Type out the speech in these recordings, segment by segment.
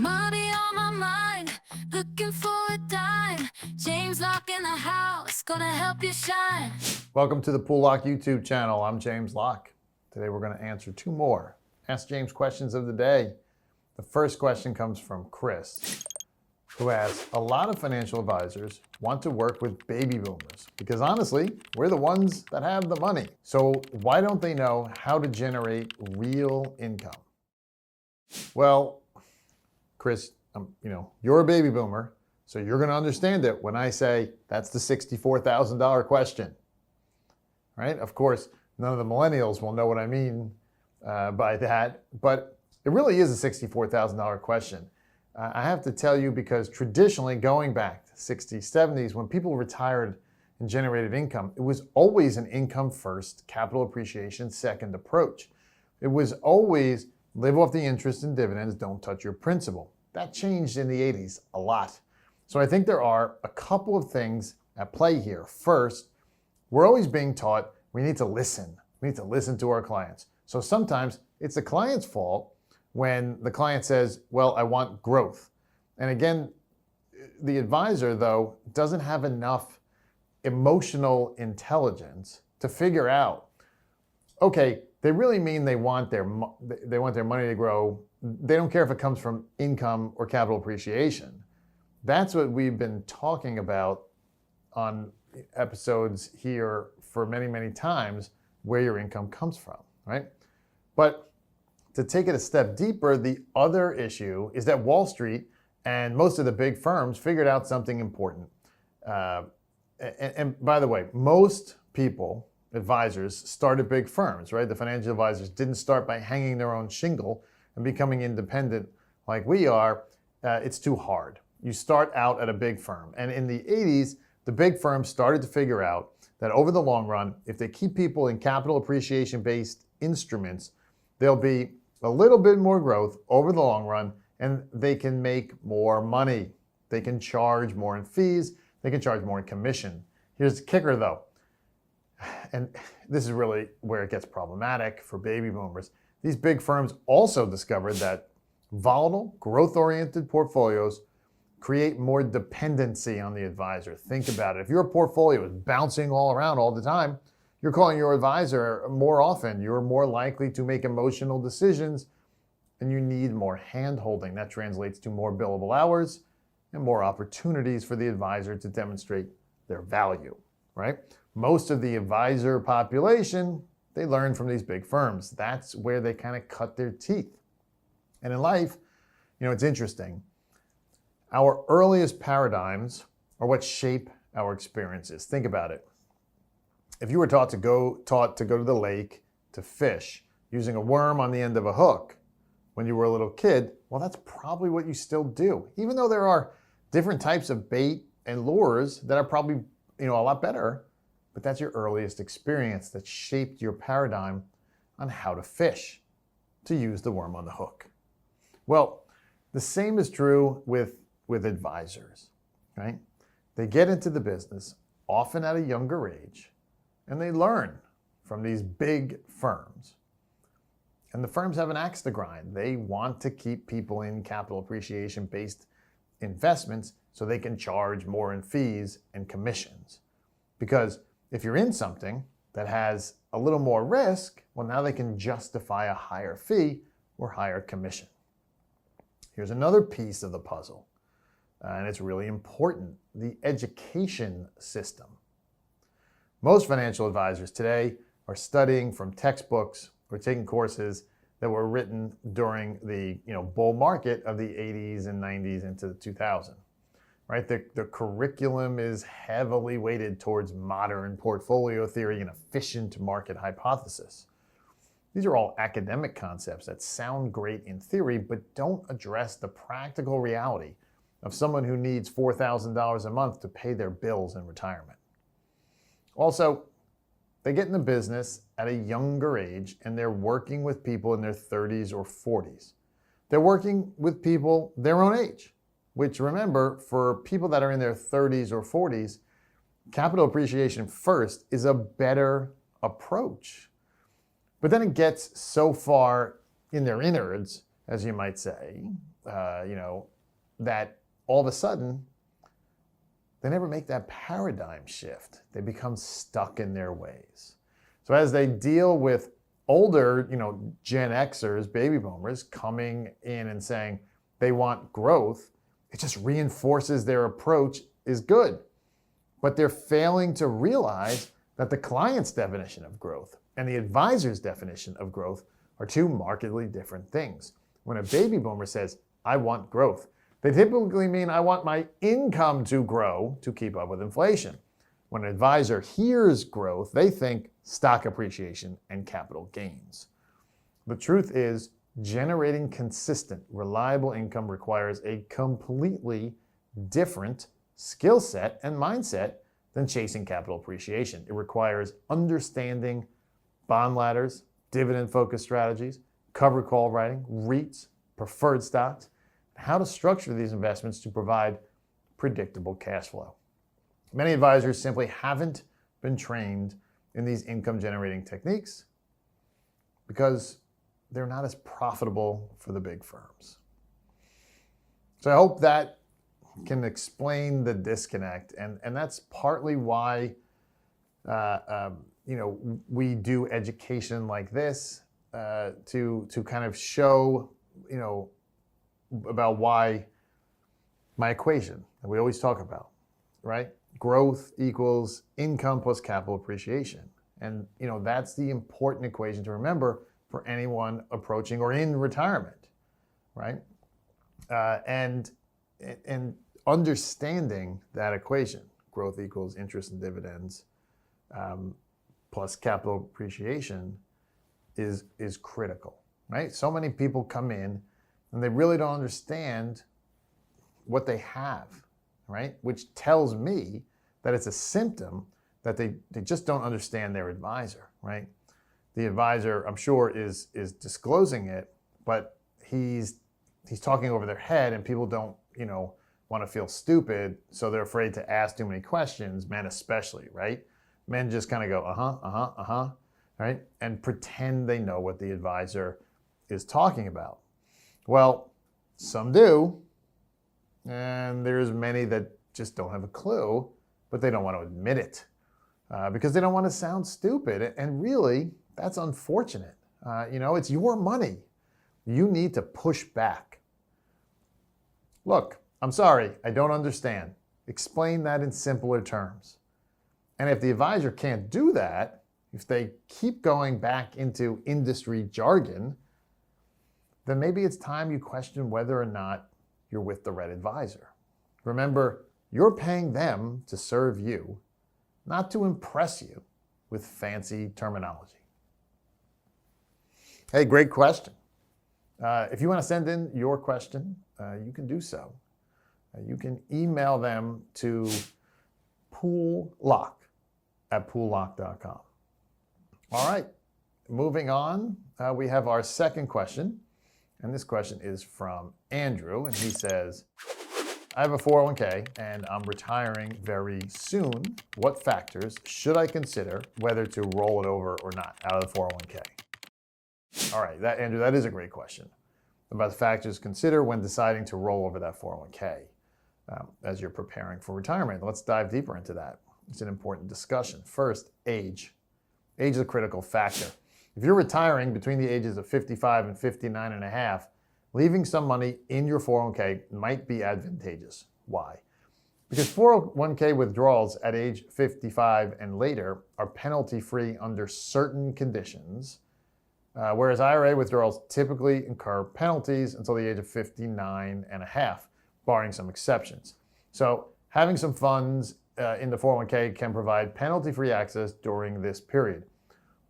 Money on my mind, looking for a dime. James Locke in the house, gonna help you shine. Welcome to the Pool Lock YouTube channel. I'm James Locke. Today we're going to answer two more Ask James questions of the day. The first question comes from Chris, who asks, a lot of financial advisors want to work with baby boomers because honestly, we're the ones that have the money. So why don't they know how to generate real income? Well, Chris, you're a baby boomer, so you're going to understand it when I say that's the $64,000 question, right? Of course, none of the millennials will know what I mean by that, but it really is a $64,000 question. I have to tell you because traditionally, going back to the 60s, 70s, when people retired and generated income, it was always an income first, capital appreciation second approach. It was always live off the interest and dividends, don't touch your principal. That changed in the 80s a lot. So I think there are a couple of things at play here. First, we're always being taught we need to listen. We need to listen to our clients. So sometimes it's the client's fault when the client says, well, I want growth. And again, the advisor, though, doesn't have enough emotional intelligence to figure out, okay, they really mean they want their money to grow. They don't care if it comes from income or capital appreciation. That's what we've been talking about on episodes here for many, many times, where your income comes from, right? But to take it a step deeper, the other issue is that Wall Street and most of the big firms figured out something important. And by the way, most people, advisors, started big firms, right? The financial advisors didn't start by hanging their own shingle and becoming independent like we are. It's too hard. You start out at a big firm. And in the 80s, the big firms started to figure out that over the long run, if they keep people in capital appreciation-based instruments, there'll be a little bit more growth over the long run, and they can make more money. They can charge more in fees. They can charge more in commission. Here's the kicker, though. And this is really where it gets problematic for baby boomers. These big firms also discovered that volatile, growth-oriented portfolios create more dependency on the advisor. Think about it. If your portfolio is bouncing all around all the time, you're calling your advisor more often. You're more likely to make emotional decisions, and you need more hand-holding. That translates to more billable hours and more opportunities for the advisor to demonstrate their value, right? Most of the advisor population, they learn from these big firms. That's where they kind of cut their teeth. And in life, it's interesting. Our earliest paradigms are what shape our experiences. Think about it. If you were taught to go to the lake to fish using a worm on the end of a hook when you were a little kid, well, that's probably what you still do. Even though there are different types of bait and lures that are probably, a lot better, but that's your earliest experience that shaped your paradigm on how to fish, to use the worm on the hook. Well, the same is true with advisors, right? They get into the business often at a younger age, and they learn from these big firms. And the firms have an axe to grind. They want to keep people in capital appreciation-based investments so they can charge more in fees and commissions. Because if you're in something that has a little more risk, well, now they can justify a higher fee or higher commission. Here's another piece of the puzzle, and it's really important: the education system. Most financial advisors today are studying from textbooks or taking courses that were written during the bull market of the 80s and 90s into the 2000s. Right? The curriculum is heavily weighted towards modern portfolio theory and efficient market hypothesis. These are all academic concepts that sound great in theory, but don't address the practical reality of someone who needs $4,000 a month to pay their bills in retirement. Also, they get in the business at a younger age, and they're working with people in their 30s or 40s. They're working with people their own age, which, remember, for people that are in their 30s or 40s, capital appreciation first is a better approach. But then it gets so far in their innards, as you might say, that all of a sudden they never make that paradigm shift. They become stuck in their ways. So as they deal with older, Gen Xers, baby boomers coming in and saying they want growth, it just reinforces their approach is good. But they're failing to realize that the client's definition of growth and the advisor's definition of growth are two markedly different things. When a baby boomer says, I want growth, they typically mean I want my income to grow to keep up with inflation. When an advisor hears growth, they think stock appreciation and capital gains. The truth is, generating consistent, reliable income requires a completely different skill set and mindset than chasing capital appreciation. It requires understanding bond ladders, dividend-focused strategies, covered call writing, REITs, preferred stocks, and how to structure these investments to provide predictable cash flow. Many advisors simply haven't been trained in these income-generating techniques because they're not as profitable for the big firms. So I hope that can explain the disconnect, and that's partly why we do education like this to kind of show about why my equation that we always talk about, right? Growth equals income plus capital appreciation, and that's the important equation to remember for anyone approaching or in retirement, right? And understanding that equation, growth equals interest and dividends plus capital appreciation, is critical, right? So many people come in and they really don't understand what they have, right? Which tells me that it's a symptom that they just don't understand their advisor, right? The advisor, I'm sure, is disclosing it, but he's talking over their head, and people don't, want to feel stupid, so they're afraid to ask too many questions, men especially, right? Men just kind of go, right? And pretend they know what the advisor is talking about. Well, some do, and there's many that just don't have a clue, but they don't want to admit it because they don't want to sound stupid. And really, that's unfortunate. It's your money. You need to push back. Look, I'm sorry, I don't understand. Explain that in simpler terms. And if the advisor can't do that, if they keep going back into industry jargon, then maybe it's time you question whether or not you're with the right advisor. Remember, you're paying them to serve you, not to impress you with fancy terminology. Hey, great question. If you want to send in your question, you can do so. You can email them to poollock@poollock.com. All right, moving on, we have our second question. And this question is from Andrew, and he says, I have a 401k and I'm retiring very soon. What factors should I consider whether to roll it over or not out of the 401k? All right, Andrew, that is a great question about the factors to consider when deciding to roll over that 401k as you're preparing for retirement. Let's dive deeper into that. It's an important discussion. First, age. Age is a critical factor. If you're retiring between the ages of 55 and 59 and a half, leaving some money in your 401k might be advantageous. Why? Because 401k withdrawals at age 55 and later are penalty-free under certain conditions, whereas IRA withdrawals typically incur penalties until the age of 59 and a half, barring some exceptions. So having some funds in the 401k can provide penalty-free access during this period.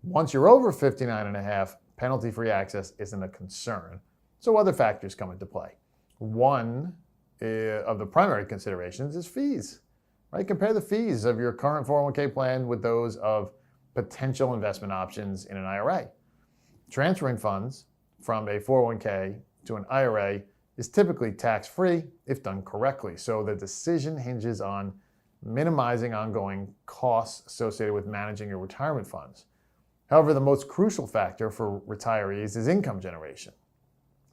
Once you're over 59 and a half, penalty-free access isn't a concern. So other factors come into play. One of the primary considerations is fees, right? Compare the fees of your current 401k plan with those of potential investment options in an IRA. Transferring funds from a 401k to an IRA is typically tax-free if done correctly. So the decision hinges on minimizing ongoing costs associated with managing your retirement funds. However, the most crucial factor for retirees is income generation.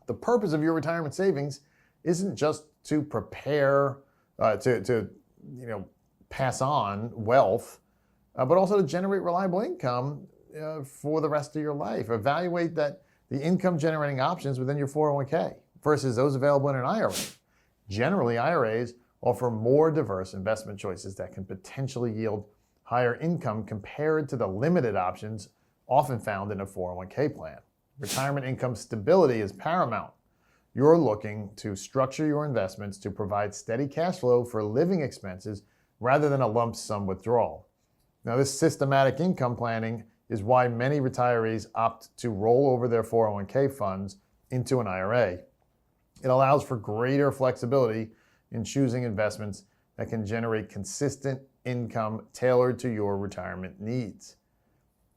The purpose of your retirement savings isn't just to prepare to pass on wealth, but also to generate reliable income for the rest of your life. Evaluate that the income generating options within your 401k versus those available in an IRA. Generally, IRAs offer more diverse investment choices that can potentially yield higher income compared to the limited options often found in a 401k plan. Retirement income stability is paramount. You're looking to structure your investments to provide steady cash flow for living expenses rather than a lump sum withdrawal. Now, this systematic income planning is why many retirees opt to roll over their 401k funds into an IRA. It allows for greater flexibility in choosing investments that can generate consistent income tailored to your retirement needs.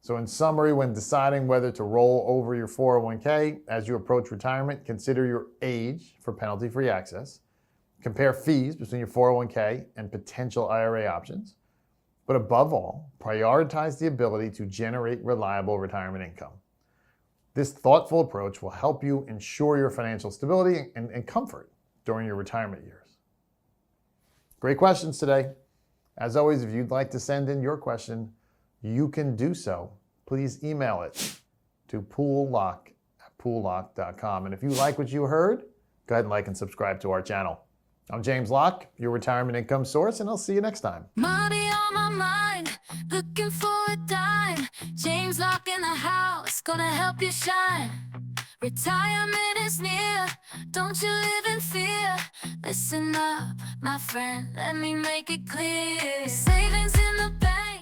So in summary, when deciding whether to roll over your 401k as you approach retirement, consider your age for penalty-free access. Compare fees between your 401k and potential IRA options. But above all, prioritize the ability to generate reliable retirement income. This thoughtful approach will help you ensure your financial stability and comfort during your retirement years. Great questions today. As always, if you'd like to send in your question, you can do so. Please email it to poollock@poollock.com. And if you like what you heard, go ahead and like and subscribe to our channel. I'm James Locke, your retirement income source, and I'll see you next time. Money on my mind, looking for a dime. James Locke in the house, gonna help you shine. Retirement is near, don't you live in fear. Listen up, my friend, let me make it clear. Savings in the bank.